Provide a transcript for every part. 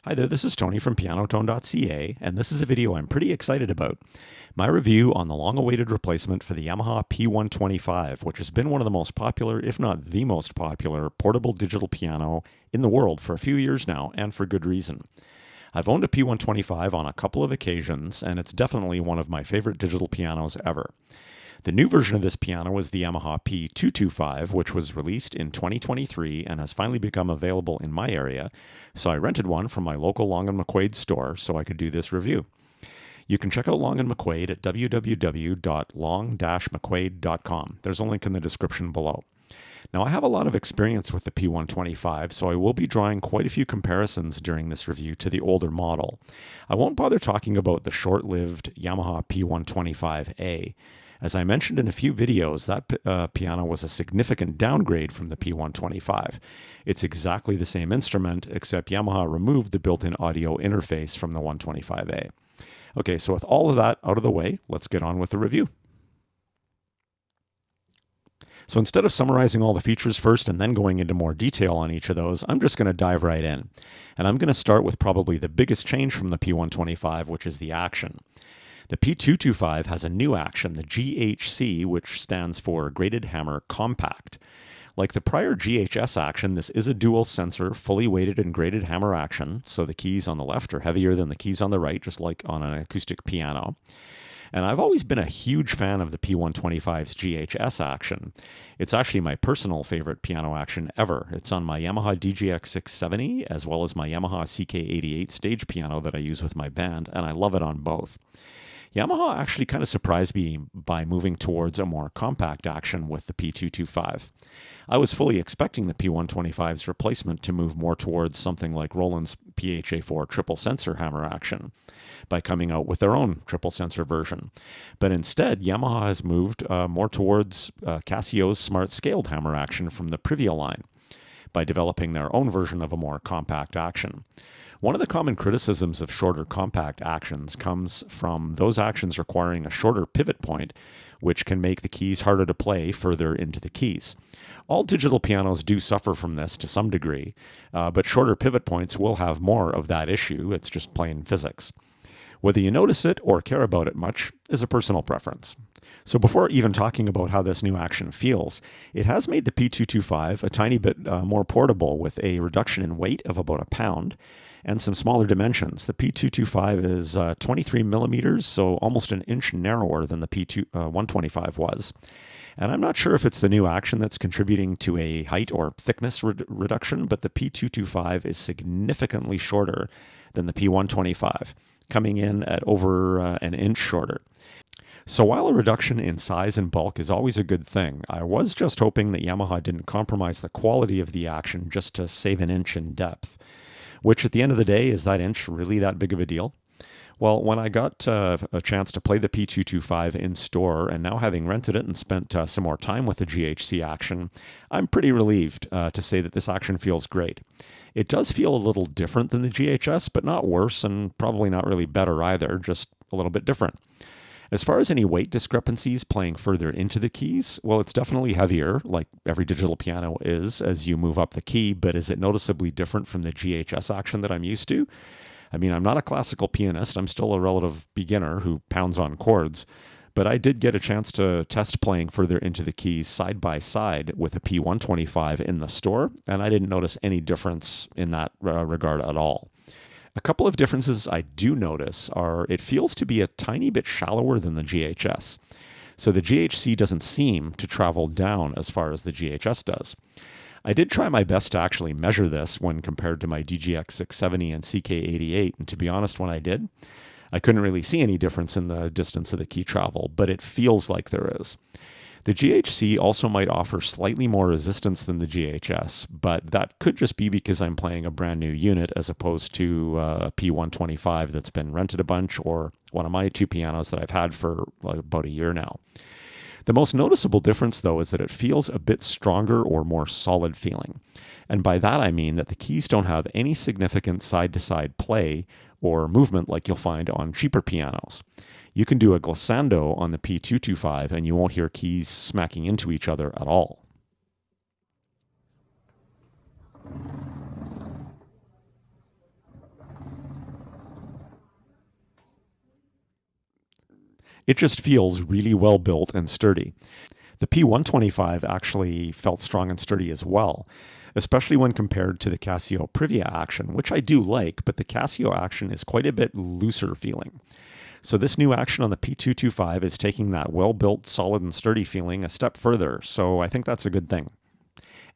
Hi there, this is Tony from pianotone.ca, and this is a video I'm pretty excited about. My review on the long-awaited replacement for the Yamaha P-125, which has been one of the most popular, if not the most popular, portable digital piano in the world for a few years now, and for good reason. I've owned a P-125 on a couple of occasions, and it's definitely one of my favorite digital pianos ever. The new version of this piano is the Yamaha P-225, which was released in 2023 and has finally become available in my area, so I rented one from my local Long & McQuaid store so I could do this review. You can check out Long & McQuaid at www.long-mcquaid.com. There's a link in the description below. Now, I have a lot of experience with the P-125, so I will be drawing quite a few comparisons during this review to the older model. I won't bother talking about the short-lived Yamaha P-125A. As I mentioned in a few videos, that piano was a significant downgrade from the P-125. It's exactly the same instrument, except Yamaha removed the built-in audio interface from the 125A. Okay, so with all of that out of the way, let's get on with the review. So instead of summarizing all the features first and then going into more detail on each of those, I'm just going to dive right in. And I'm going to start with probably the biggest change from the P-125, which is the action. The P-225 has a new action, the GHC, which stands for Graded Hammer Compact. Like the prior GHS action, this is a dual sensor, fully weighted and graded hammer action, so the keys on the left are heavier than the keys on the right, just like on an acoustic piano. And I've always been a huge fan of the P-125's GHS action. It's actually my personal favorite piano action ever. It's on my Yamaha DGX 670, as well as my Yamaha CK88 stage piano that I use with my band, and I love it on both. Yamaha actually kind of surprised me by moving towards a more compact action with the P-225. I was fully expecting the P-125's replacement to move more towards something like Roland's PHA-4 triple sensor hammer action by coming out with their own triple sensor version. But instead, Yamaha has moved more towards Casio's smart scaled hammer action from the Privia line by developing their own version of a more compact action. One of the common criticisms of shorter compact actions comes from those actions requiring a shorter pivot point, which can make the keys harder to play further into the keys. All digital pianos do suffer from this to some degree, but shorter pivot points will have more of that issue. It's just plain physics. Whether you notice it or care about it much is a personal preference. So before even talking about how this new action feels, it has made the P-225 a tiny bit more portable with a reduction in weight of about a pound and some smaller dimensions. The P-225 is 23 millimeters, so almost an inch narrower than the P-125 was. And I'm not sure if it's the new action that's contributing to a height or thickness reduction, but the P-225 is significantly shorter than the P-125, coming in at over an inch shorter. So while a reduction in size and bulk is always a good thing, I was just hoping that Yamaha didn't compromise the quality of the action just to save an inch in depth. Which at the end of the day, is that inch really that big of a deal? Well, when I got a chance to play the P-225 in store, and now having rented it and spent some more time with the GHC action, I'm pretty relieved to say that this action feels great. It does feel a little different than the GHS, but not worse, and probably not really better either, just a little bit different. As far as any weight discrepancies playing further into the keys, well, it's definitely heavier, like every digital piano is, as you move up the key, but is it noticeably different from the GHS action that I'm used to? I mean, I'm not a classical pianist. I'm still a relative beginner who pounds on chords, but I did get a chance to test playing further into the keys side by side with a P-125 in the store, and I didn't notice any difference in that regard at all. A couple of differences I do notice are it feels to be a tiny bit shallower than the GHS. So the GHC doesn't seem to travel down as far as the GHS does. I did try my best to actually measure this when compared to my DGX 670 and CK88, and to be honest, when I did, I couldn't really see any difference in the distance of the key travel, but it feels like there is. The GHC also might offer slightly more resistance than the GHS, but that could just be because I'm playing a brand new unit as opposed to a P-125 that's been rented a bunch, or one of my two pianos that I've had for about a year now. The most noticeable difference, though, is that it feels a bit stronger or more solid feeling. And by that I mean that the keys don't have any significant side-to-side play or movement like you'll find on cheaper pianos. You can do a glissando on the P-225 and you won't hear keys smacking into each other at all. It just feels really well built and sturdy. The P-125 actually felt strong and sturdy as well, especially when compared to the Casio Privia Action, which I do like, but the Casio Action is quite a bit looser feeling. So this new action on the P-225 is taking that well-built, solid, and sturdy feeling a step further, so I think that's a good thing.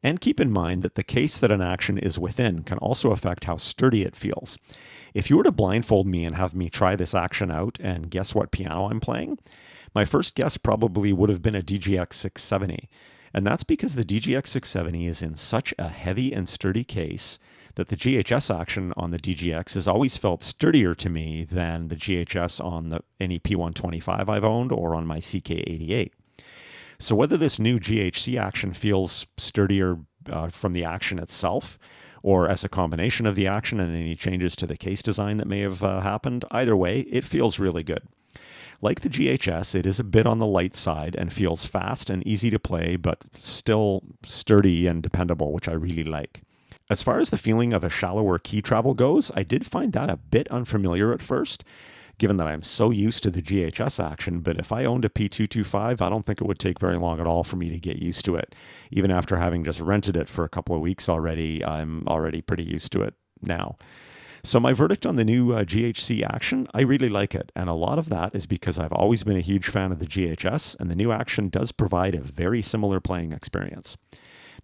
And keep in mind that the case that an action is within can also affect how sturdy it feels. If you were to blindfold me and have me try this action out and guess what piano I'm playing, my first guess probably would have been a DGX 670. And that's because the DGX 670 is in such a heavy and sturdy case that the GHS action on the DGX has always felt sturdier to me than the GHS on any P-125 I've owned or on my CK88. So whether this new GHC action feels sturdier from the action itself or as a combination of the action and any changes to the case design that may have happened, either way, it feels really good. Like the GHS, it is a bit on the light side and feels fast and easy to play, but still sturdy and dependable, which I really like. As far as the feeling of a shallower key travel goes, I did find that a bit unfamiliar at first, given that I'm so used to the GHS action, but if I owned a P-225, I don't think it would take very long at all for me to get used to it. Even after having just rented it for a couple of weeks already, I'm already pretty used to it now. So my verdict on the new GHC action, I really like it, and a lot of that is because I've always been a huge fan of the GHS, and the new action does provide a very similar playing experience.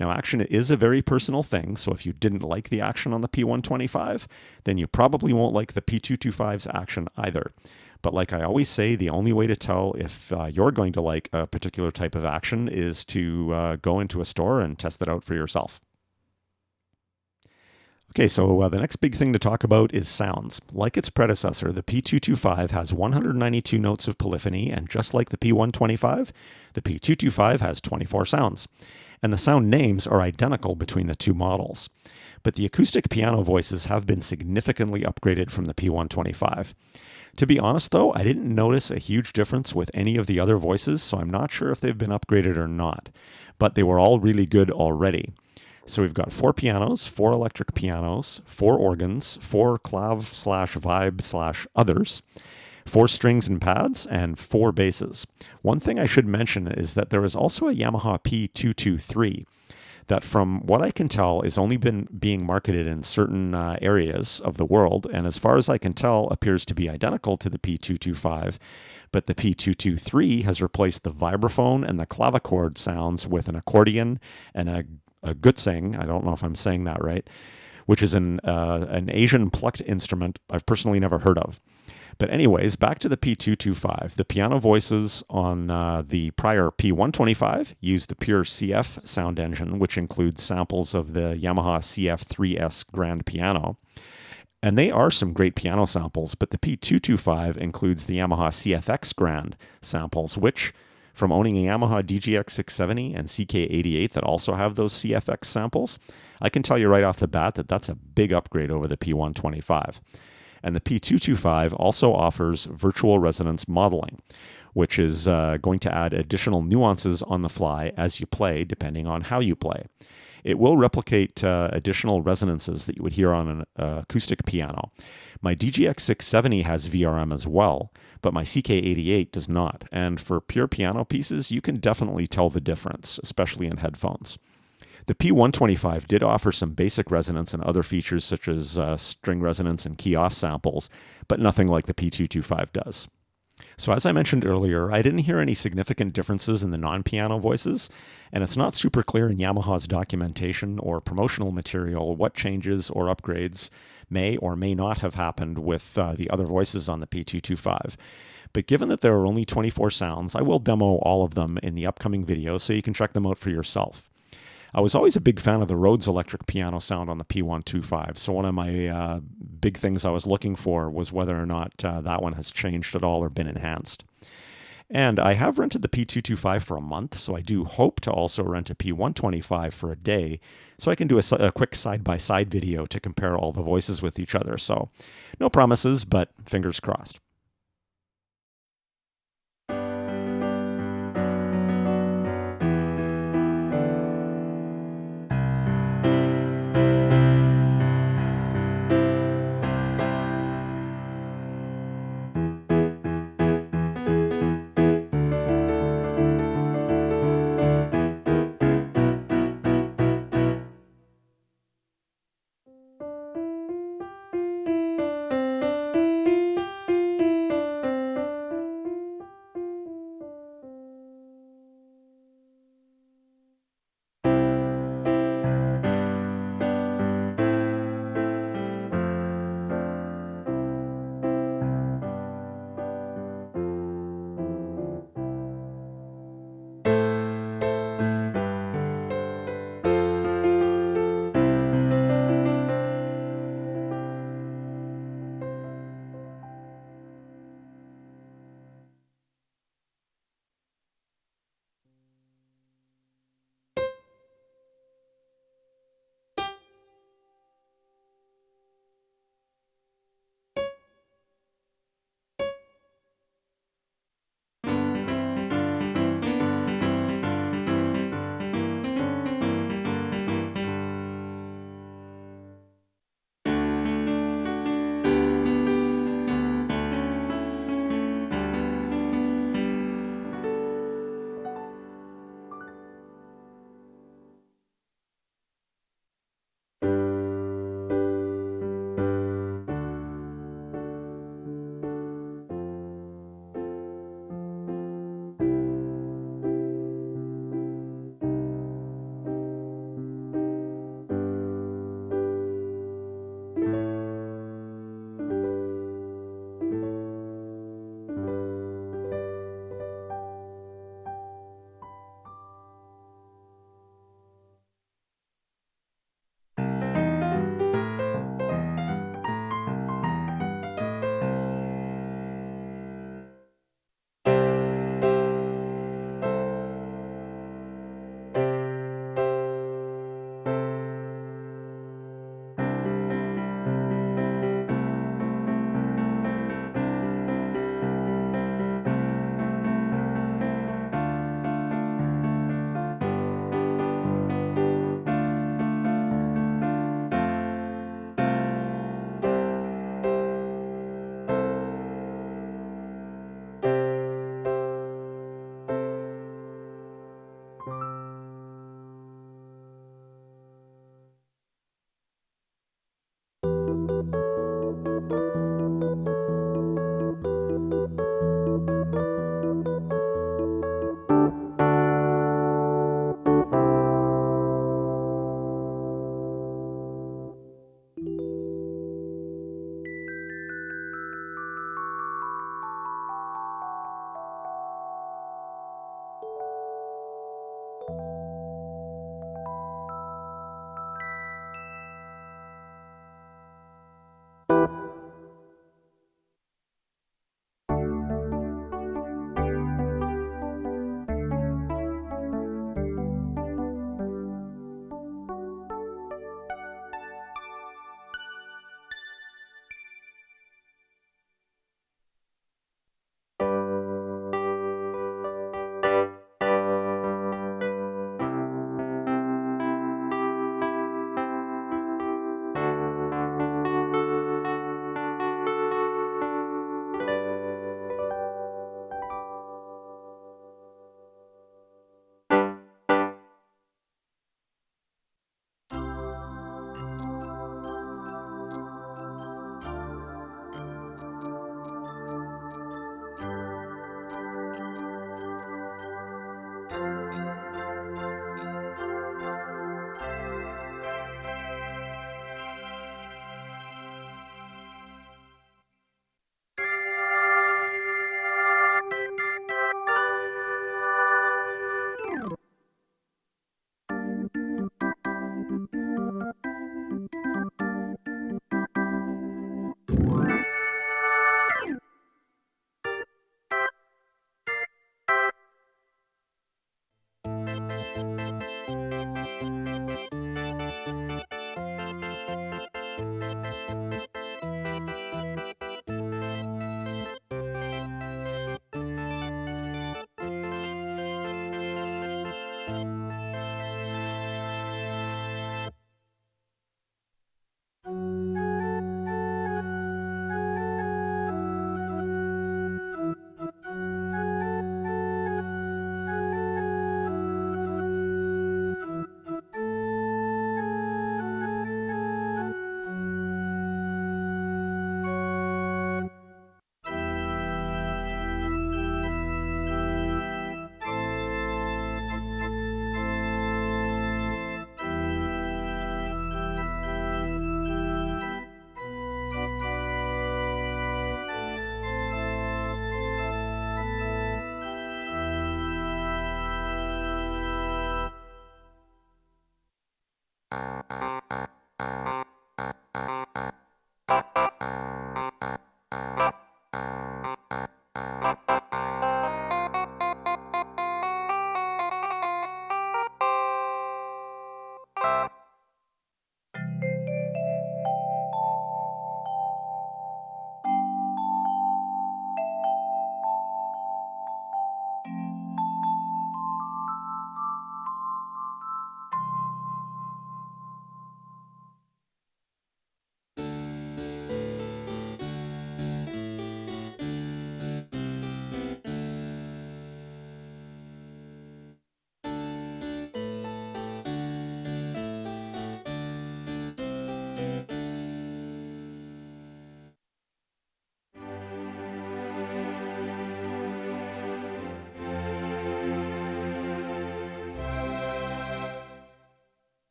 Now, action is a very personal thing, so if you didn't like the action on the P-125, then you probably won't like the P-225's action either. But like I always say, the only way to tell if you're going to like a particular type of action is to go into a store and test it out for yourself. Okay, so the next big thing to talk about is sounds. Like its predecessor, the P-225 has 192 notes of polyphony, and just like the P-125, the P-225 has 24 sounds. And the sound names are identical between the two models. But the acoustic piano voices have been significantly upgraded from the P-125. To be honest though, I didn't notice a huge difference with any of the other voices, so I'm not sure if they've been upgraded or not. But they were all really good already. So we've got 4 pianos, 4 electric pianos, 4 organs, 4 clav/vibe/others, 4 strings and pads, and 4 basses. One thing I should mention is that there is also a Yamaha P-223 that, from what I can tell, is only been being marketed in certain areas of the world, and as far as I can tell, appears to be identical to the P-225, but the P-223 has replaced the vibraphone and the clavichord sounds with an accordion and a gutsing, I don't know if I'm saying that right, which is an Asian plucked instrument I've personally never heard of. But anyways, back to the P-225. The piano voices on the prior P-125 used the pure CF sound engine, which includes samples of the Yamaha CF3S Grand piano. And they are some great piano samples, but the P-225 includes the Yamaha CFX Grand samples, which, from owning a Yamaha DGX 670 and CK88 that also have those CFX samples, I can tell you right off the bat that that's a big upgrade over the P-125. And the P-225 also offers virtual resonance modeling, which is going to add additional nuances on the fly as you play, depending on how you play. It will replicate additional resonances that you would hear on an acoustic piano. My DGX 670 has VRM as well, but my CK88 does not. And for pure piano pieces, you can definitely tell the difference, especially in headphones. The P-125 did offer some basic resonance and other features such as string resonance and key-off samples, but nothing like the P-225 does. So as I mentioned earlier, I didn't hear any significant differences in the non-piano voices, and it's not super clear in Yamaha's documentation or promotional material what changes or upgrades may or may not have happened with the other voices on the P-225. But given that there are only 24 sounds, I will demo all of them in the upcoming video so you can check them out for yourself. I was always a big fan of the Rhodes electric piano sound on the P-125, so one of my big things I was looking for was whether or not that one has changed at all or been enhanced. And I have rented the P-225 for a month, so I do hope to also rent a P-125 for a day, so I can do a quick side-by-side video to compare all the voices with each other. So no promises, but fingers crossed.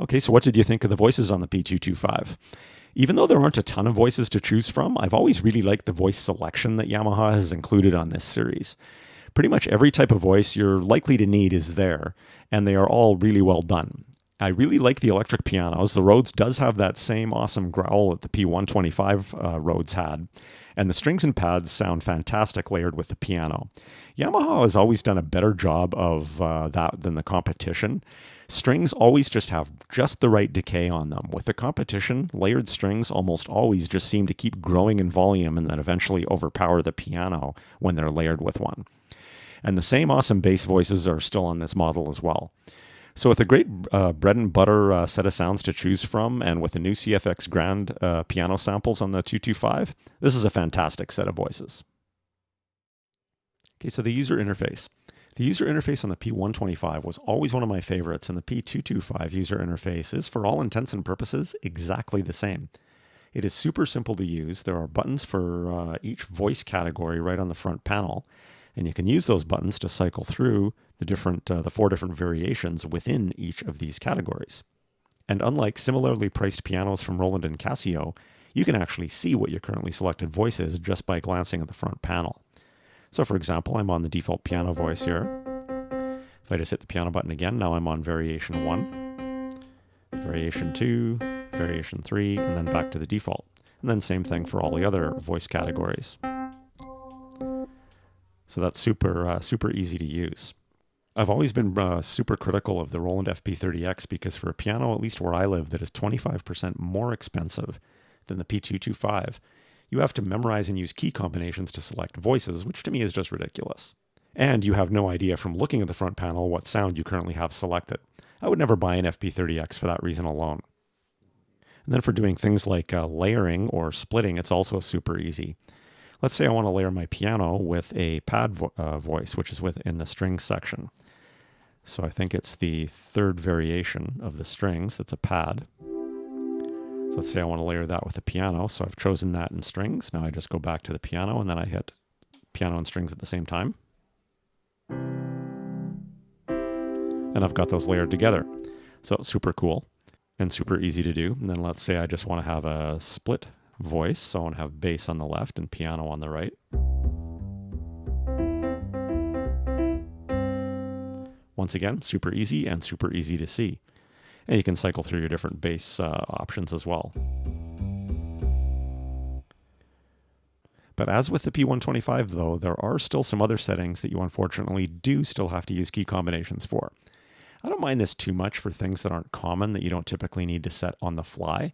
Okay, so what did you think of the voices on the P-225? Even though there aren't a ton of voices to choose from, I've always really liked the voice selection that Yamaha has included on this series. Pretty much every type of voice you're likely to need is there, and they are all really well done. I really like the electric pianos. The Rhodes does have that same awesome growl that the P-125 Rhodes had, and the strings and pads sound fantastic layered with the piano. Yamaha has always done a better job of that than the competition. Strings always just have just the right decay on them. With the competition, layered strings almost always just seem to keep growing in volume and then eventually overpower the piano when they're layered with one. And the same awesome bass voices are still on this model as well. So with a great bread and butter set of sounds to choose from, and with the new CFX Grand piano samples on the 225, this is a fantastic set of voices. Okay, so the user interface. The user interface on the P-125 was always one of my favorites, and the P-225 user interface is, for all intents and purposes, exactly the same. It is super simple to use. There are buttons for each voice category right on the front panel, and you can use those buttons to cycle through the 4 different variations within each of these categories. And unlike similarly priced pianos from Roland and Casio, you can actually see what your currently selected voice is just by glancing at the front panel. So for example, I'm on the default piano voice here. If I just hit the piano button again, now I'm on variation 1, variation 2, variation 3, and then back to the default. And then same thing for all the other voice categories. So that's super easy to use. I've always been super critical of the Roland FP30X because for a piano, at least where I live, that is 25% more expensive than the P-225, you have to memorize and use key combinations to select voices, which to me is just ridiculous. And you have no idea from looking at the front panel what sound you currently have selected. I would never buy an FP30X for that reason alone. And then for doing things like layering or splitting, it's also super easy. Let's say I want to layer my piano with a pad voice, which is within the strings section. So I think it's the 3rd variation of the strings that's a pad. So let's say I want to layer that with a piano. So I've chosen that in strings. Now I just go back to the piano and then I hit piano and strings at the same time. And I've got those layered together. So it's super cool and super easy to do. And then let's say I just want to have a split voice. So I want to have bass on the left and piano on the right. Once again, super easy and super easy to see. And you can cycle through your different bass options as well. But as with the P-125 though, there are still some other settings that you unfortunately do still have to use key combinations for. I don't mind this too much for things that aren't common that you don't typically need to set on the fly,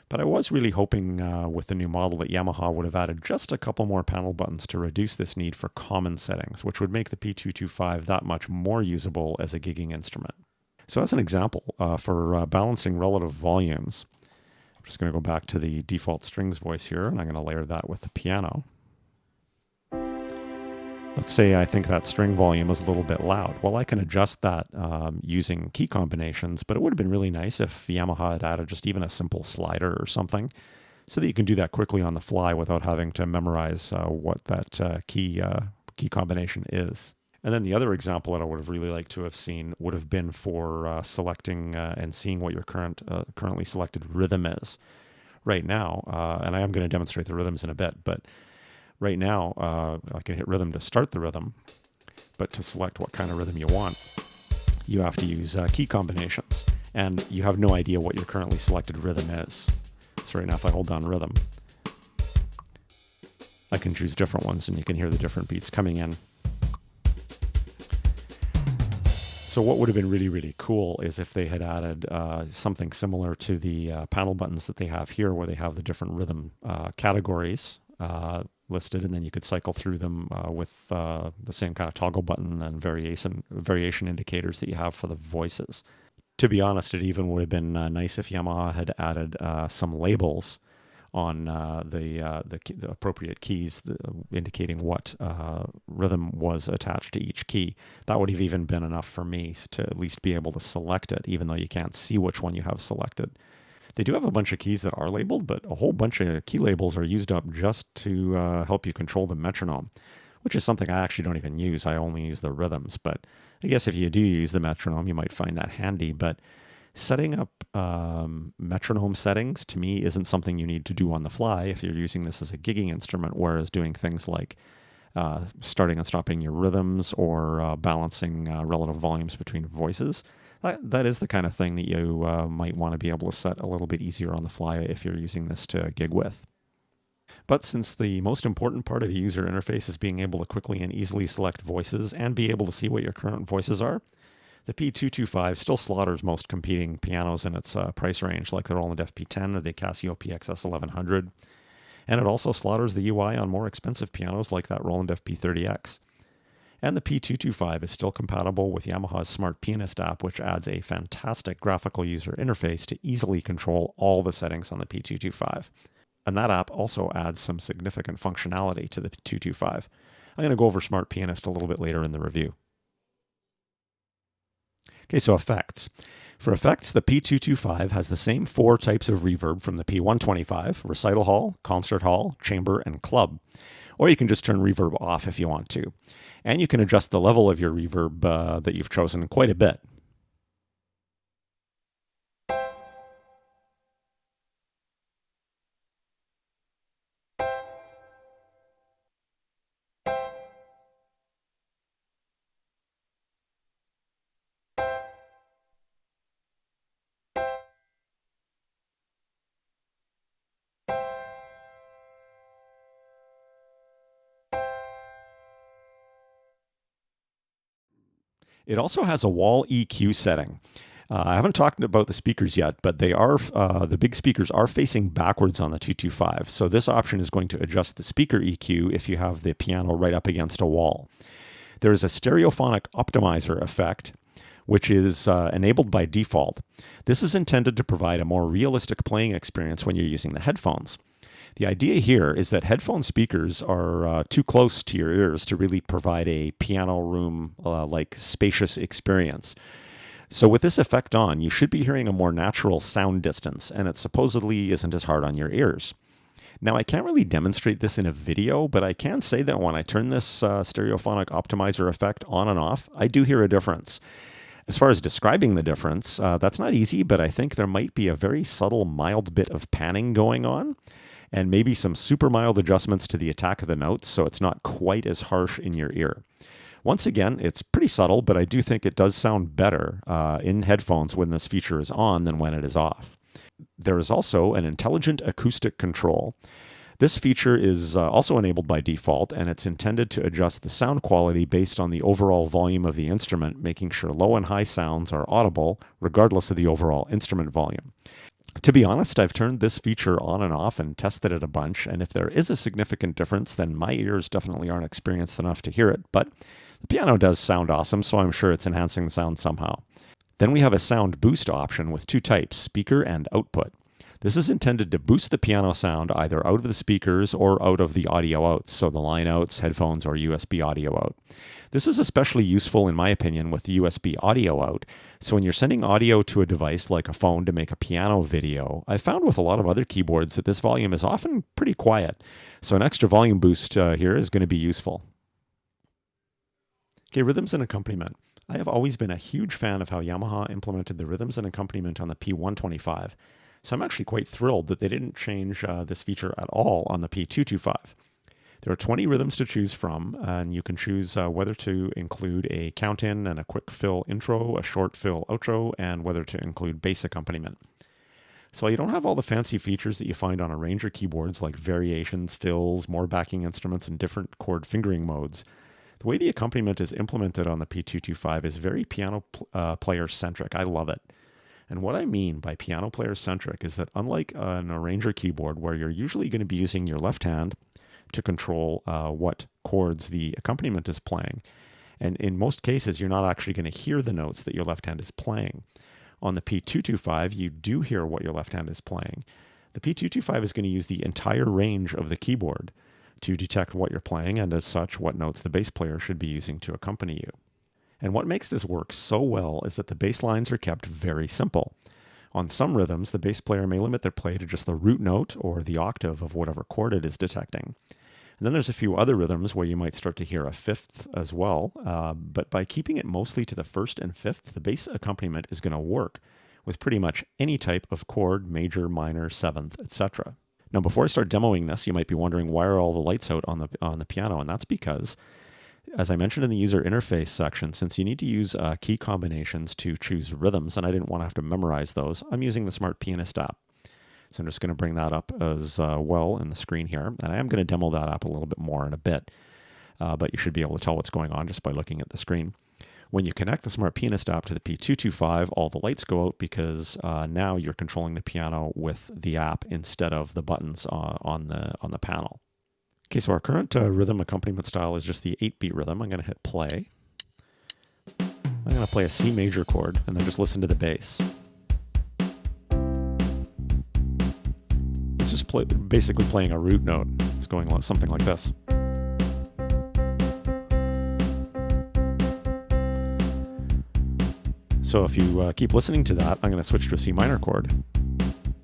but I was really hoping with the new model that Yamaha would have added just a couple more panel buttons to reduce this need for common settings, which would make the P-225 that much more usable as a gigging instrument. So as an example, for balancing relative volumes, I'm just going to go back to the default strings voice here, and I'm going to layer that with the piano. Let's say I think that string volume is a little bit loud. Well, I can adjust that using key combinations, but it would have been really nice if Yamaha had added just even a simple slider or something so that you can do that quickly on the fly without having to memorize what that key combination is. And then the other example that I would have really liked to have seen would have been for selecting and seeing what your currently selected rhythm is. Right now, and I am going to demonstrate the rhythms in a bit, but right now I can hit rhythm to start the rhythm, but to select what kind of rhythm you want, you have to use key combinations, and you have no idea what your currently selected rhythm is. So right now if I hold down rhythm, I can choose different ones and you can hear the different beats coming in. So what would have been really, really cool is if they had added something similar to the panel buttons that they have here, where they have the different rhythm categories listed, and then you could cycle through them with the same kind of toggle button and variation indicators that you have for the voices. To be honest, it even would have been nice if Yamaha had added some labels on the appropriate keys indicating what rhythm was attached to each key. That would have even been enough for me to at least be able to select it, even though you can't see which one you have selected. They do have a bunch of keys that are labeled, but a whole bunch of key labels are used up just to help you control the metronome, which is something I actually don't even use. I only use the rhythms, but I guess if you do use the metronome, you might find that handy. But setting up metronome settings, to me, isn't something you need to do on the fly if you're using this as a gigging instrument, whereas doing things like starting and stopping your rhythms or balancing relative volumes between voices, that is the kind of thing that you might want to be able to set a little bit easier on the fly if you're using this to gig with. But since the most important part of a user interface is being able to quickly and easily select voices and be able to see what your current voices are, the P-225 still slaughters most competing pianos in its price range, like the Roland FP10 or the Casio PXS 1100. And it also slaughters the UI on more expensive pianos like that Roland FP30X. And the P-225 is still compatible with Yamaha's Smart Pianist app, which adds a fantastic graphical user interface to easily control all the settings on the P-225. And that app also adds some significant functionality to the P-225. I'm going to go over Smart Pianist a little bit later in the review. Okay, so effects. For effects, the P-225 has the same 4 types of reverb from the P-125: recital hall, concert hall, chamber, and club. Or you can just turn reverb off if you want to. And you can adjust the level of your reverb that you've chosen quite a bit. It also has a wall EQ setting. I haven't talked about the speakers yet, but they are the big speakers are facing backwards on the 225. So this option is going to adjust the speaker EQ if you have the piano right up against a wall. There is a stereophonic optimizer effect, which is enabled by default. This is intended to provide a more realistic playing experience when you're using the headphones. The idea here is that headphone speakers are too close to your ears to really provide a piano room like spacious experience. So with this effect on, you should be hearing a more natural sound distance, and it supposedly isn't as hard on your ears. Now, I can't really demonstrate this in a video, but I can say that when I turn this stereophonic optimizer effect on and off, I do hear a difference. As far as describing the difference, that's not easy, but I think there might be a very subtle, mild bit of panning going on, and maybe some super mild adjustments to the attack of the notes, so it's not quite as harsh in your ear. Once again, it's pretty subtle, but I do think it does sound better in headphones when this feature is on than when it is off. There is also an intelligent acoustic control. This feature is also enabled by default, and it's intended to adjust the sound quality based on the overall volume of the instrument, making sure low and high sounds are audible regardless of the overall instrument volume. To be honest, I've turned this feature on and off and tested it a bunch, and if there is a significant difference, then my ears definitely aren't experienced enough to hear it, but the piano does sound awesome, so I'm sure it's enhancing the sound somehow. Then we have a sound boost option with two types, speaker and output. This is intended to boost the piano sound either out of the speakers or out of the audio outs, so the line outs, headphones, or USB audio out. This is especially useful, in my opinion, with the USB audio out. So when you're sending audio to a device like a phone to make a piano video, I've found with a lot of other keyboards that this volume is often pretty quiet. So an extra volume boost here is going to be useful. Okay, rhythms and accompaniment. I have always been a huge fan of how Yamaha implemented the rhythms and accompaniment on the P-125. So I'm actually quite thrilled that they didn't change this feature at all on the P-225. There are 20 rhythms to choose from, and you can choose whether to include a count-in and a quick fill intro, a short fill outro, and whether to include bass accompaniment. So while you don't have all the fancy features that you find on arranger keyboards like variations, fills, more backing instruments, and different chord fingering modes, the way the accompaniment is implemented on the P-225 is very piano player-centric. I love it. And what I mean by piano player-centric is that unlike an arranger keyboard where you're usually going to be using your left hand to control what chords the accompaniment is playing, and in most cases you're not actually going to hear the notes that your left hand is playing. On the P-225, you do hear what your left hand is playing. The P-225 is going to use the entire range of the keyboard to detect what you're playing, and as such, what notes the bass player should be using to accompany you. And what makes this work so well is that the bass lines are kept very simple. On some rhythms, the bass player may limit their play to just the root note or the octave of whatever chord it is detecting. And then there's a few other rhythms where you might start to hear a fifth as well, but by keeping it mostly to the first and fifth, the bass accompaniment is going to work with pretty much any type of chord, major, minor, seventh, etc. Now, before I start demoing this, you might be wondering why are all the lights out on the piano, and that's because, as I mentioned in the user interface section, since you need to use key combinations to choose rhythms, and I didn't want to have to memorize those, I'm using the Smart Pianist app. So I'm just going to bring that up as well in the screen here, and I am going to demo that app a little bit more in a bit, but you should be able to tell what's going on just by looking at the screen. When you connect the Smart Pianist app to the P-225, all the lights go out because now you're controlling the piano with the app instead of the buttons on the panel. Okay, so our current rhythm accompaniment style is just the 8-beat rhythm. I'm going to hit play. I'm going to play a C major chord and then just listen to the bass. It's just basically playing a root note. It's going something like this. So if you keep listening to that, I'm going to switch to a C minor chord.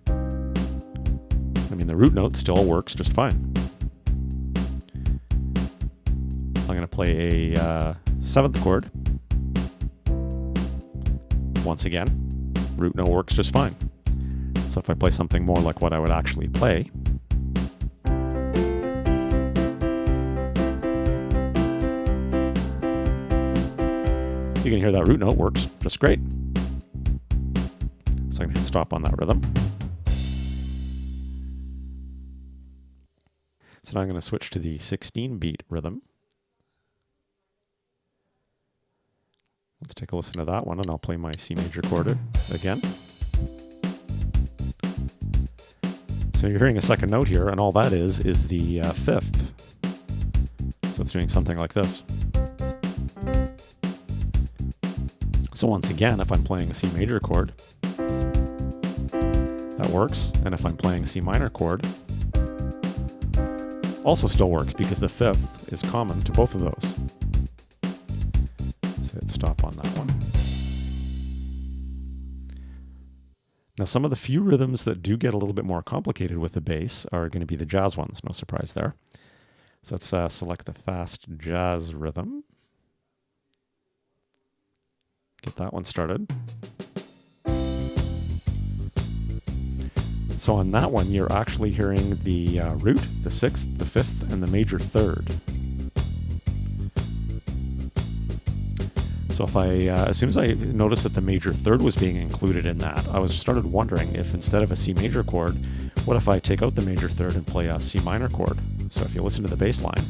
I mean, the root note still works just fine. I'm going to play a 7th chord. Once again, root note works just fine. So if I play something more like what I would actually play, you can hear that root note works just great. So I'm going to hit stop on that rhythm. So now I'm going to switch to the 16-beat rhythm. Let's take a listen to that one, and I'll play my C major chord again. So you're hearing a second note here, and all that is the 5th. So it's doing something like this. So once again, if I'm playing a C major chord, that works. And if I'm playing a C minor chord, also still works because the 5th is common to both of those. So hit stop on that one. Now, some of the few rhythms that do get a little bit more complicated with the bass are going to be the jazz ones. No surprise there. So let's select the fast jazz rhythm. Get that one started. So on that one, you're actually hearing the root, the sixth, the fifth, and the major third. So if as soon as I noticed that the major third was being included in that, I started wondering if instead of a C major chord, what if I take out the major third and play a C minor chord? So if you listen to the bass line,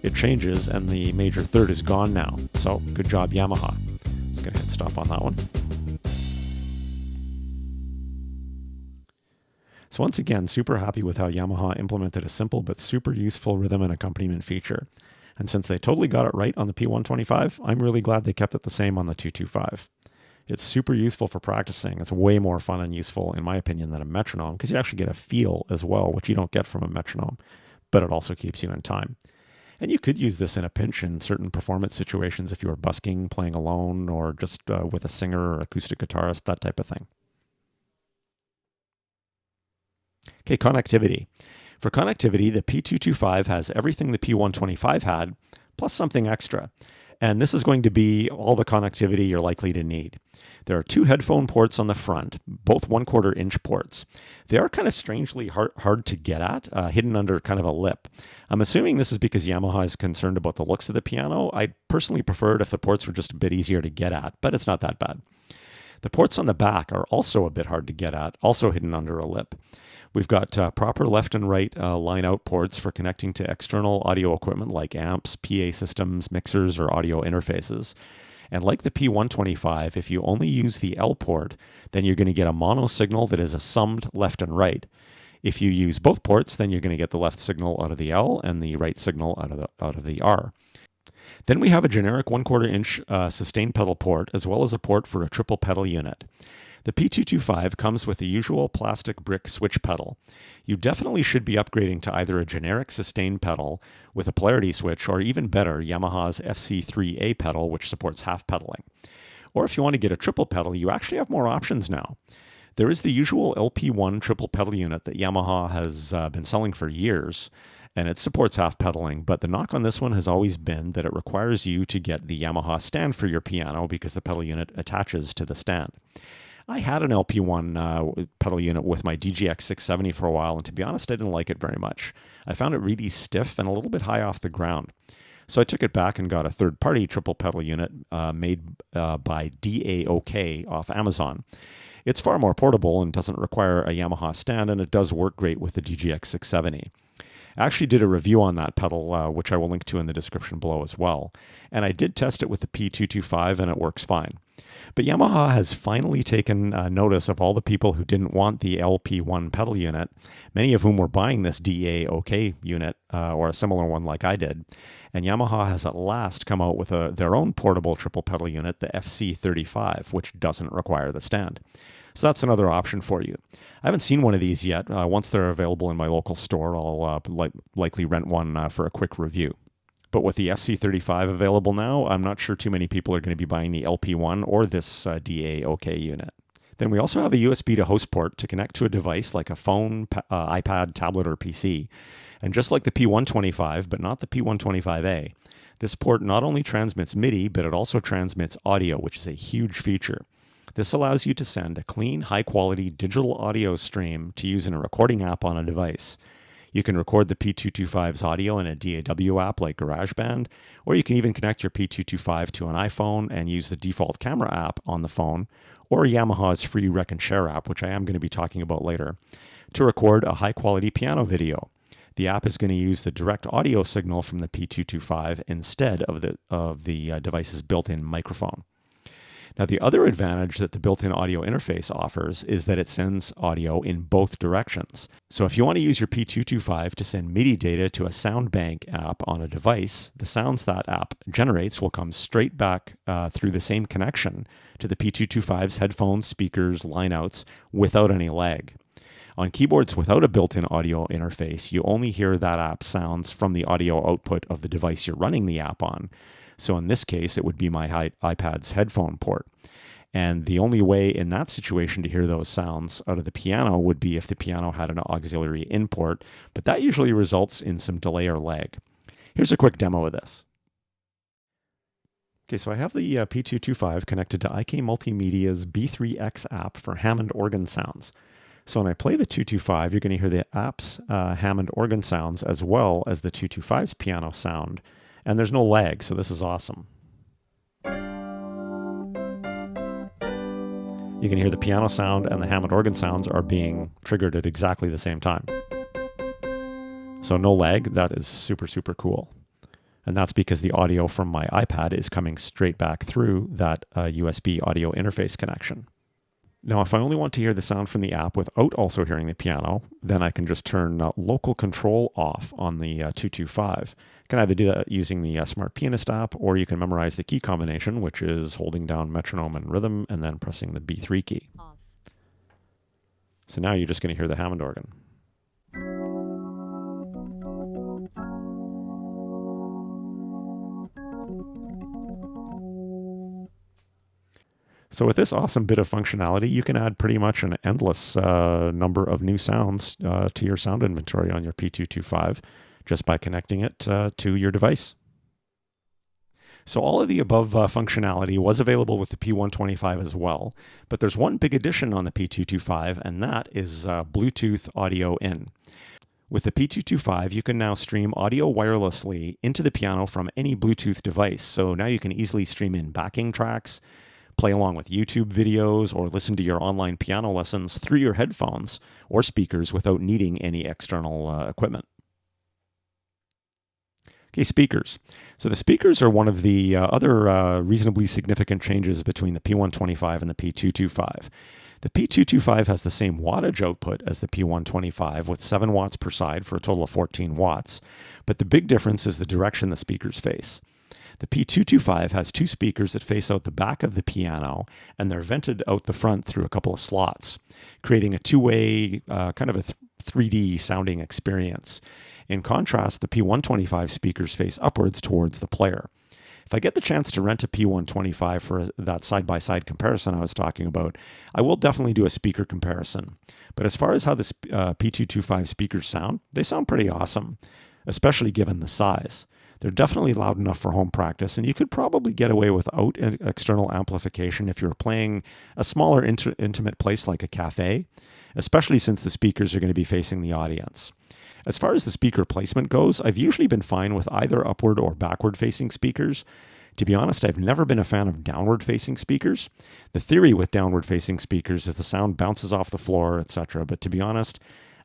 it changes and the major third is gone now. So good job, Yamaha. Just gonna hit stop on that one. So once again, super happy with how Yamaha implemented a simple but super useful rhythm and accompaniment feature. And since they totally got it right on the P-125, I'm really glad they kept it the same on the 225. It's super useful for practicing. It's way more fun and useful, in my opinion, than a metronome, because you actually get a feel as well, which you don't get from a metronome, but it also keeps you in time. And you could use this in a pinch in certain performance situations if you were busking, playing alone, or just with a singer or acoustic guitarist, that type of thing. Okay, connectivity. For connectivity, the P-225 has everything the P-125 had, plus something extra. And this is going to be all the connectivity you're likely to need. There are two headphone ports on the front, both 1/4 inch ports. They are kind of strangely hard to get at, hidden under kind of a lip. I'm assuming this is because Yamaha is concerned about the looks of the piano. I'd personally prefer it if the ports were just a bit easier to get at, but it's not that bad. The ports on the back are also a bit hard to get at, also hidden under a lip. We've got proper left and right line out ports for connecting to external audio equipment like amps, PA systems, mixers, or audio interfaces. And like the P-125, if you only use the L port, then you're going to get a mono signal that is a summed left and right. If you use both ports, then you're going to get the left signal out of the L and the right signal out of the R. Then we have a generic 1/4 inch sustain pedal port, as well as a port for a triple pedal unit. The P-225 comes with the usual plastic brick switch pedal. You definitely should be upgrading to either a generic sustain pedal with a polarity switch, or even better, Yamaha's FC3A pedal, which supports half pedaling. Or if you want to get a triple pedal, you actually have more options now. There is the usual LP1 triple pedal unit that Yamaha has been selling for years, and it supports half pedaling, but the knock on this one has always been that it requires you to get the Yamaha stand for your piano because the pedal unit attaches to the stand. I had an LP1 pedal unit with my DGX 670 for a while, and to be honest, I didn't like it very much. I found it really stiff and a little bit high off the ground. So I took it back and got a third-party triple pedal unit made by DAOK off Amazon. It's far more portable and doesn't require a Yamaha stand, and it does work great with the DGX 670. I actually did a review on that pedal, which I will link to in the description below as well. And I did test it with the P-225, and it works fine. But Yamaha has finally taken notice of all the people who didn't want the LP1 pedal unit, many of whom were buying this DAOK unit, or a similar one like I did. And Yamaha has at last come out with their own portable triple pedal unit, the FC35, which doesn't require the stand. So that's another option for you. I haven't seen one of these yet. Once they're available in my local store, I'll likely rent one for a quick review. But with the FC35 available now, I'm not sure too many people are going to be buying the LP1 or this DAOK unit. Then we also have a USB to host port to connect to a device like a phone, iPad, tablet, or PC. And just like the P-125, but not the P-125A, this port not only transmits MIDI, but it also transmits audio, which is a huge feature. This allows you to send a clean, high-quality digital audio stream to use in a recording app on a device. You can record the P-225's audio in a DAW app like GarageBand, or you can even connect your P-225 to an iPhone and use the default camera app on the phone, or Yamaha's free Rec'N'Share app, which I am going to be talking about later, to record a high-quality piano video. The app is going to use the direct audio signal from the P-225 instead of the device's built-in microphone. Now, the other advantage that the built-in audio interface offers is that it sends audio in both directions. So if you want to use your P-225 to send MIDI data to a sound bank app on a device, the sounds that app generates will come straight back through the same connection to the P-225's headphones, speakers, lineouts without any lag. On keyboards without a built-in audio interface, you only hear that app's sounds from the audio output of the device you're running the app on. So in this case, it would be my iPad's headphone port. And the only way in that situation to hear those sounds out of the piano would be if the piano had an auxiliary in port, but that usually results in some delay or lag. Here's a quick demo of this. Okay, so I have the P-225 connected to IK Multimedia's B3X app for Hammond organ sounds. So when I play the 225, you're going to hear the app's Hammond organ sounds as well as the 225's piano sound. And there's no lag, so this is awesome. You can hear the piano sound and the Hammond organ sounds are being triggered at exactly the same time. So no lag, that is super, super cool. And that's because the audio from my iPad is coming straight back through that USB audio interface connection. Now, if I only want to hear the sound from the app without also hearing the piano, then I can just turn local control off on the 225. You can either do that using the Smart Pianist app, or you can memorize the key combination, which is holding down metronome and rhythm and then pressing the B3 key. So now you're just going to hear the Hammond organ. So with this awesome bit of functionality, you can add pretty much an endless number of new sounds to your sound inventory on your P-225 just by connecting it to your device. So all of the above functionality was available with the P-125 as well, but there's one big addition on the P-225, and that is Bluetooth audio in. With the P-225, you can now stream audio wirelessly into the piano from any Bluetooth device. So now you can easily stream in backing tracks, play along with YouTube videos, or listen to your online piano lessons through your headphones or speakers without needing any external equipment. Okay, speakers. So the speakers are one of the other reasonably significant changes between the P-125 and the P-225. The P-225 has the same wattage output as the P-125 with 7 watts per side for a total of 14 watts, but the big difference is the direction the speakers face. The P-225 has 2 speakers that face out the back of the piano, and they're vented out the front through a couple of slots, creating a two-way, kind of a 3D sounding experience. In contrast, the P-125 speakers face upwards towards the player. If I get the chance to rent a P-125 for that side-by-side comparison I was talking about, I will definitely do a speaker comparison. But as far as how the P-225 speakers sound, they sound pretty awesome, especially given the size. They're definitely loud enough for home practice, and you could probably get away without external amplification if you're playing a smaller intimate place like a cafe, especially since the speakers are going to be facing the audience. As far as the speaker placement goes, I've usually been fine with either upward or backward facing speakers. To be honest, I've never been a fan of downward facing speakers. The theory with downward facing speakers is the sound bounces off the floor, etc. But to be honest,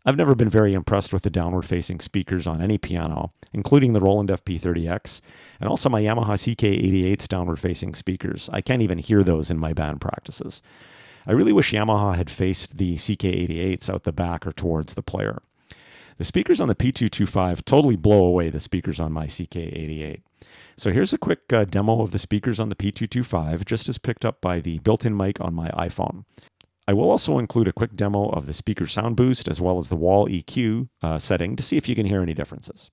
I've never been very impressed with the downward-facing speakers on any piano, including the Roland FP30X, and also my Yamaha CK88's downward-facing speakers. I can't even hear those in my band practices. I really wish Yamaha had faced the CK88s out the back or towards the player. The speakers on the P-225 totally blow away the speakers on my CK88. So here's a quick demo of the speakers on the P-225, just as picked up by the built-in mic on my iPhone. I will also include a quick demo of the speaker sound boost as well as the wall EQ setting to see if you can hear any differences.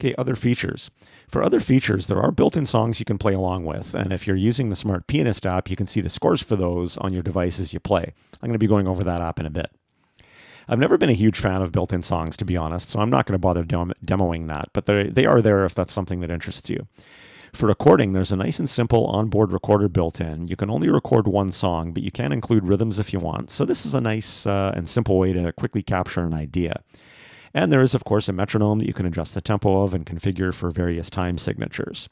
Okay, other features. For other features, there are built-in songs you can play along with, and if you're using the Smart Pianist app, you can see the scores for those on your device as you play. I'm going to be going over that app in a bit. I've never been a huge fan of built-in songs, to be honest, so I'm not going to bother demoing that, but they are there if that's something that interests you. For recording, there's a nice and simple onboard recorder built in. You can only record one song, but you can include rhythms if you want, so this is a nice and simple way to quickly capture an idea. And there is, of course, a metronome that you can adjust the tempo of and configure for various time signatures.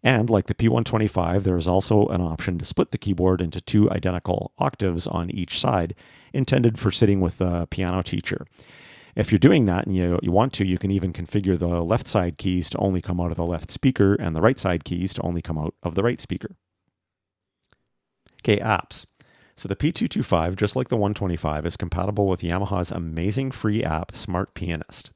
And like the P-125, there is also an option to split the keyboard into two identical octaves on each side, intended for sitting with the piano teacher. If you're doing that and you want to, you can even configure the left side keys to only come out of the left speaker and the right side keys to only come out of the right speaker. Okay, apps. So the P-225, just like the 125, is compatible with Yamaha's amazing free app, Smart Pianist.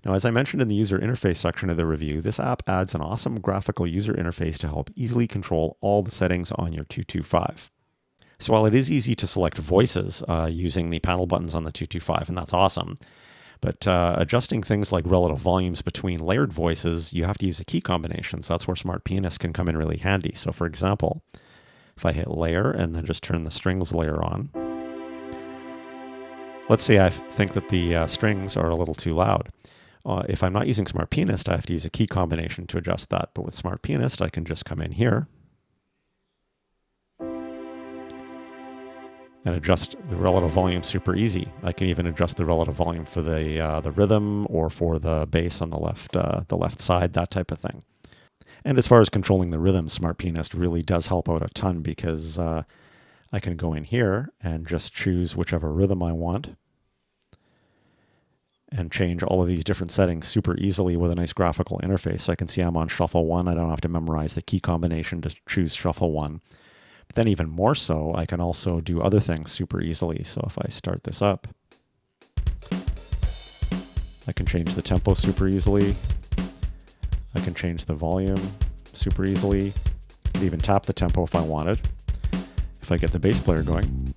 Now, as I mentioned in the user interface section of the review, this app adds an awesome graphical user interface to help easily control all the settings on your 225. So while it is easy to select voices using the panel buttons on the 225, and that's awesome, but adjusting things like relative volumes between layered voices, you have to use a key combination. So that's where Smart Pianist can come in really handy. So for example, if I hit layer and then just turn the strings layer on, let's say I think that the strings are a little too loud. If I'm not using Smart Pianist, I have to use a key combination to adjust that. But with Smart Pianist, I can just come in here and adjust the relative volume super easy. I can even adjust the relative volume for the rhythm or for the bass on the left side, that type of thing. And as far as controlling the rhythm, Smart Pianist really does help out a ton because I can go in here and just choose whichever rhythm I want and change all of these different settings super easily with a nice graphical interface. So I can see I'm on shuffle 1. I don't have to memorize the key combination to choose shuffle 1. But then even more so, I can also do other things super easily. So if I start this up, I can change the tempo super easily. I can change the volume super easily. I can even tap the tempo if I wanted. If I get the bass player going,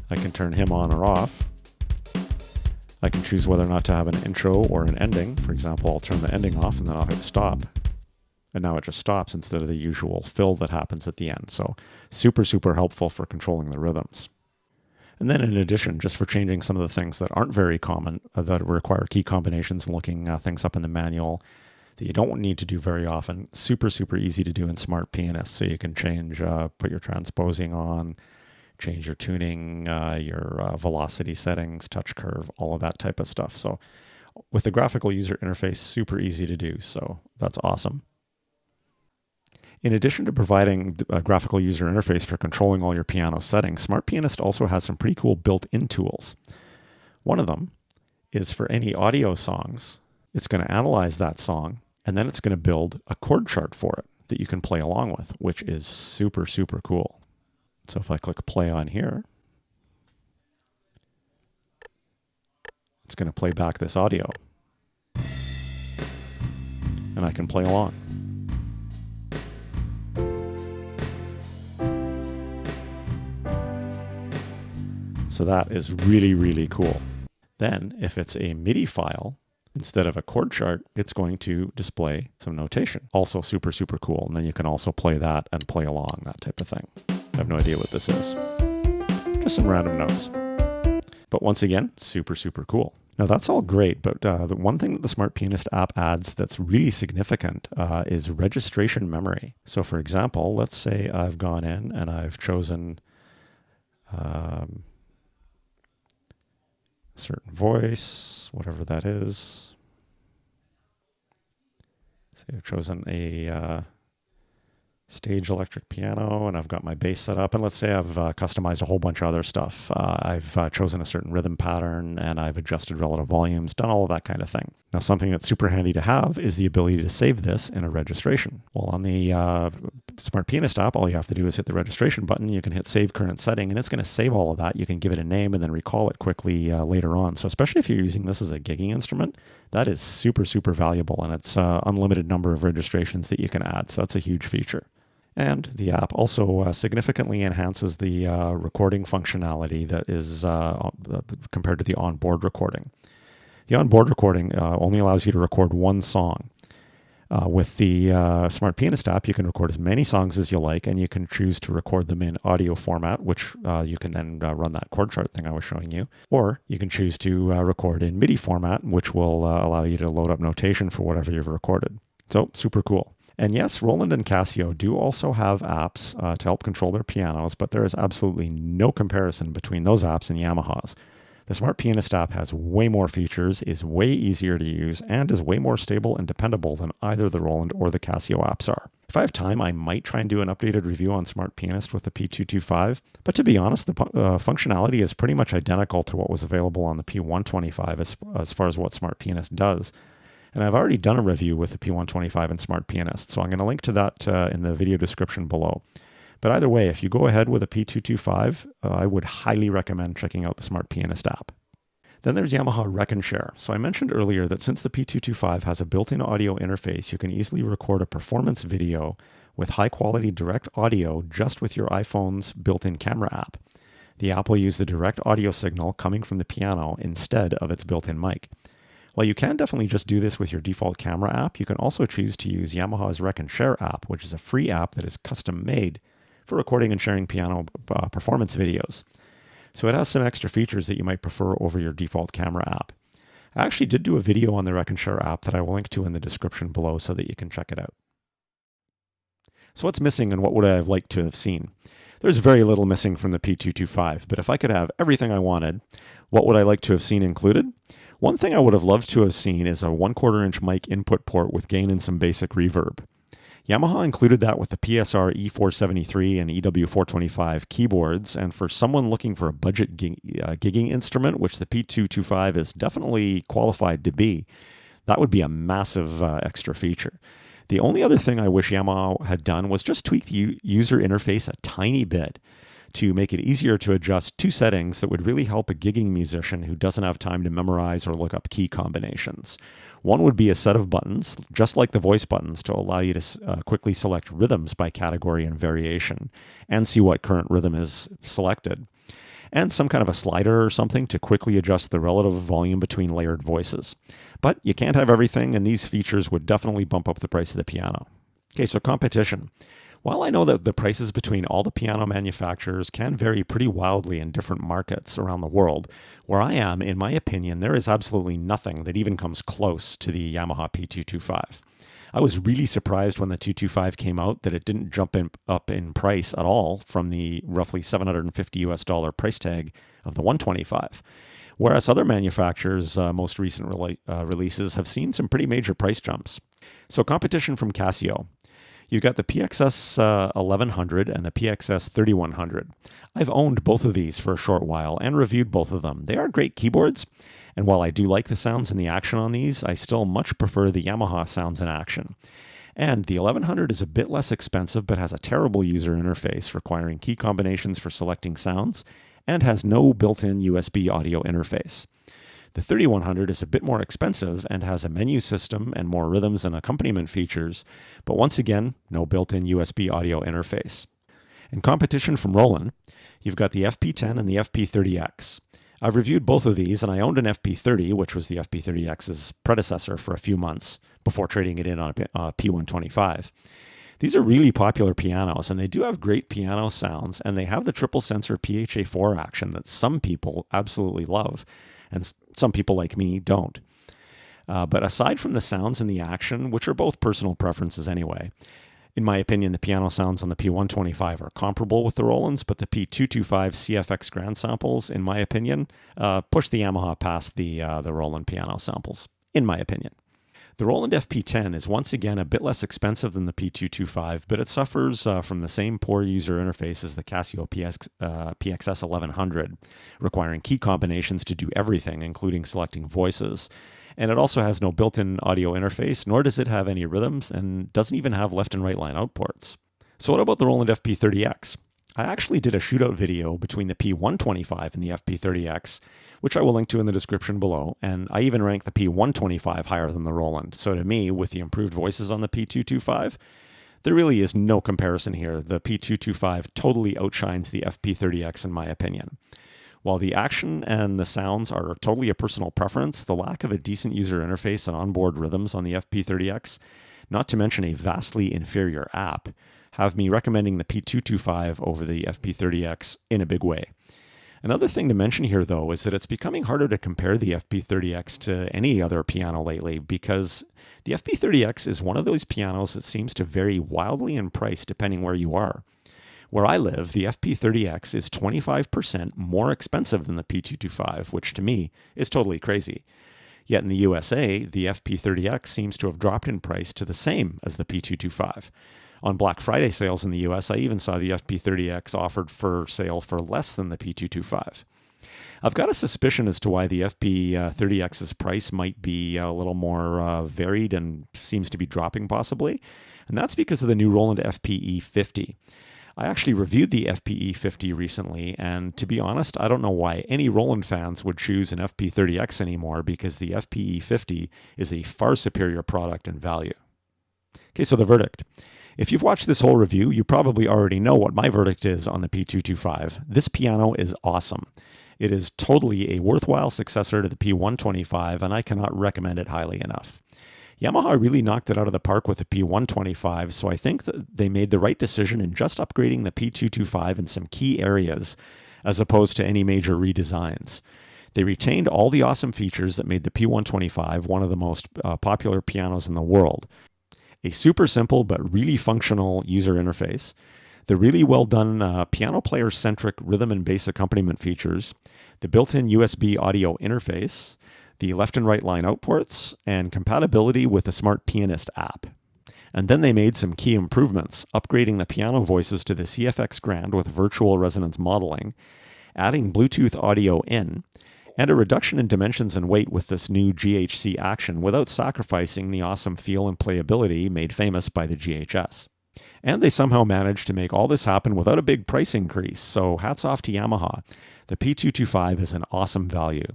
I can turn him on or off. I can choose whether or not to have an intro or an ending. For example, I'll turn the ending off and then I'll hit stop. And now it just stops instead of the usual fill that happens at the end. So super, super helpful for controlling the rhythms. And then in addition, just for changing some of the things that aren't very common, that require key combinations and looking things up in the manual that you don't need to do very often, super, super easy to do in Smart Pianist. So you can change, put your transposing on, change your tuning, your velocity settings, touch curve, all of that type of stuff. So with the graphical user interface, super easy to do. So that's awesome. In addition to providing a graphical user interface for controlling all your piano settings, Smart Pianist also has some pretty cool built-in tools. One of them is for any audio songs. It's going to analyze that song, and then it's going to build a chord chart for it that you can play along with, which is super, super cool. So if I click play on here, it's going to play back this audio. And I can play along. So that is really, really cool. Then if it's a MIDI file, instead of a chord chart, it's going to display some notation. Also super, super cool. And then you can also play that and play along, that type of thing. I have no idea what this is. Just some random notes. But once again, super, super cool. Now that's all great, but the one thing that the Smart Pianist app adds that's really significant is registration memory. So for example, let's say I've gone in and I've chosen a certain voice, whatever that is. Say I've chosen a stage electric piano, and I've got my bass set up, and let's say I've customized a whole bunch of other stuff. I've chosen a certain rhythm pattern, and I've adjusted relative volumes, done all of that kind of thing. Now, something that's super handy to have is the ability to save this in a registration. Well, on the Smart Pianist app, all you have to do is hit the registration button. You can hit Save Current Setting, and it's going to save all of that. You can give it a name and then recall it quickly later on. So especially if you're using this as a gigging instrument, that is super, super valuable, and it's unlimited number of registrations that you can add. So that's a huge feature. And the app also significantly enhances the recording functionality that is compared to the onboard recording. The onboard recording only allows you to record one song. With the Smart Pianist app, you can record as many songs as you like, and you can choose to record them in audio format, which you can then run that chord chart thing I was showing you. Or you can choose to record in MIDI format, which will allow you to load up notation for whatever you've recorded. So super cool. And yes, Roland and Casio do also have apps to help control their pianos, but there is absolutely no comparison between those apps and Yamaha's. The Smart Pianist app has way more features, is way easier to use, and is way more stable and dependable than either the Roland or the Casio apps are. If I have time, I might try and do an updated review on Smart Pianist with the P-225, but to be honest, the functionality is pretty much identical to what was available on the P-125 as far as what Smart Pianist does. And I've already done a review with the P-125 and Smart Pianist, so I'm going to link to that in the video description below. But either way, if you go ahead with a P-225, I would highly recommend checking out the Smart Pianist app. Then there's Yamaha Rec'N'Share. So I mentioned earlier that since the P-225 has a built-in audio interface, you can easily record a performance video with high-quality direct audio just with your iPhone's built-in camera app. The app will use the direct audio signal coming from the piano instead of its built-in mic. While you can definitely just do this with your default camera app, you can also choose to use Yamaha's Rec'N'Share app, which is a free app that is custom-made for recording and sharing piano performance videos. So it has some extra features that you might prefer over your default camera app. I actually did do a video on the Rec'N'Share app that I will link to in the description below so that you can check it out. So what's missing and what would I have liked to have seen? There's very little missing from the P-225, but if I could have everything I wanted, what would I like to have seen included? One thing I would have loved to have seen is a 1/4 inch mic input port with gain and some basic reverb. Yamaha included that with the PSR E473 and EW425 keyboards, and for someone looking for a budget gigging instrument, which the P-225 is definitely qualified to be, that would be a massive extra feature. The only other thing I wish Yamaha had done was just tweak the user interface a tiny bit to make it easier to adjust two settings that would really help a gigging musician who doesn't have time to memorize or look up key combinations. One would be a set of buttons, just like the voice buttons, to allow you to quickly select rhythms by category and variation and see what current rhythm is selected. And some kind of a slider or something to quickly adjust the relative volume between layered voices. But you can't have everything, and these features would definitely bump up the price of the piano. Okay, so competition. While I know that the prices between all the piano manufacturers can vary pretty wildly in different markets around the world, where I am, in my opinion, there is absolutely nothing that even comes close to the Yamaha P-225. I was really surprised when the 225 came out that it didn't jump up in price at all from the roughly $750 price tag of the 125. Whereas other manufacturers' most recent releases have seen some pretty major price jumps. So competition from Casio. You've got the PXS 1100 and the PXS 3100. I've owned both of these for a short while and reviewed both of them. They are great keyboards, and while I do like the sounds and the action on these, I still much prefer the Yamaha sounds and action. And the 1100 is a bit less expensive but has a terrible user interface requiring key combinations for selecting sounds and has no built-in USB audio interface. The 3100 is a bit more expensive and has a menu system and more rhythms and accompaniment features, but once again, no built-in USB audio interface. In competition from Roland, you've got the FP10 and the FP30X. I've reviewed both of these, and I owned an FP30, which was the FP30X's predecessor, for a few months before trading it in on a P-125. These are really popular pianos, and they do have great piano sounds, and they have the triple sensor PHA-4 action that some people absolutely love, and some people like me don't. But aside from the sounds and the action, which are both personal preferences anyway, in my opinion, the piano sounds on the P-125 are comparable with the Rolands, but the P-225 CFX Grand samples, in my opinion, push the Yamaha past the Roland piano samples, in my opinion. The Roland FP10 is once again a bit less expensive than the P-225, but it suffers from the same poor user interface as the Casio PXS 1100, requiring key combinations to do everything, including selecting voices. And it also has no built-in audio interface, nor does it have any rhythms, and doesn't even have left and right line outports. So what about the Roland FP30X? I actually did a shootout video between the P-125 and the FP30X, which I will link to in the description below, and I even rank the P-125 higher than the Roland. So to me, with the improved voices on the P-225, there really is no comparison here. The P-225 totally outshines the FP30X in my opinion. While the action and the sounds are totally a personal preference, the lack of a decent user interface and onboard rhythms on the FP30X, not to mention a vastly inferior app, have me recommending the P-225 over the FP30X in a big way. Another thing to mention here, though, is that it's becoming harder to compare the FP30X to any other piano lately because the FP30X is one of those pianos that seems to vary wildly in price depending where you are. Where I live, the FP30X is 25% more expensive than the P-225, which to me is totally crazy. Yet in the USA, the FP30X seems to have dropped in price to the same as the P-225. On Black Friday sales in the US, I even saw the FP30X offered for sale for less than the P-225. I've got a suspicion as to why the FP30X's price might be a little more varied and seems to be dropping possibly, and that's because of the new Roland FPE50. I actually reviewed the FPE50 recently, and to be honest, I don't know why any Roland fans would choose an FP30X anymore, because the FPE50 is a far superior product in value. Okay, so the verdict. If you've watched this whole review, you probably already know what my verdict is on the P-225. This piano is awesome. It is totally a worthwhile successor to the P-125, and I cannot recommend it highly enough. Yamaha really knocked it out of the park with the P-125, so I think that they made the right decision in just upgrading the P-225 in some key areas, as opposed to any major redesigns. They retained all the awesome features that made the P-125 one of the most popular pianos in the world. A super simple but really functional user interface, the really well done piano player-centric rhythm and bass accompaniment features, the built-in USB audio interface, the left and right line outports, and compatibility with the smart Pianist app. And then they made some key improvements, upgrading the piano voices to the CFX Grand with virtual resonance modeling, adding Bluetooth audio in, and a reduction in dimensions and weight with this new GHC Action without sacrificing the awesome feel and playability made famous by the GHS. And they somehow managed to make all this happen without a big price increase, so hats off to Yamaha. The P-225 is an awesome value.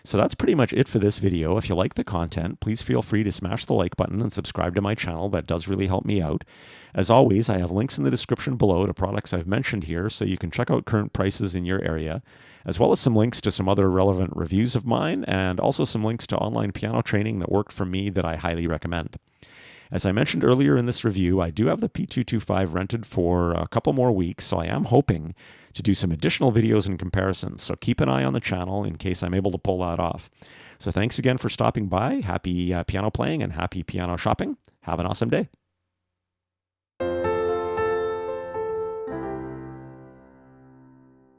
So that's pretty much it for this video. If you like the content, please feel free to smash the like button and subscribe to my channel. That does really help me out. As always, I have links in the description below to products I've mentioned here, so you can check out current prices in your area, as well as some links to some other relevant reviews of mine, and also some links to online piano training that worked for me that I highly recommend. As I mentioned earlier in this review, I do have the P-225 rented for a couple more weeks, so I am hoping to do some additional videos and comparisons, so keep an eye on the channel in case I'm able to pull that off. So thanks again for stopping by. Happy piano playing and happy piano shopping. Have an awesome day.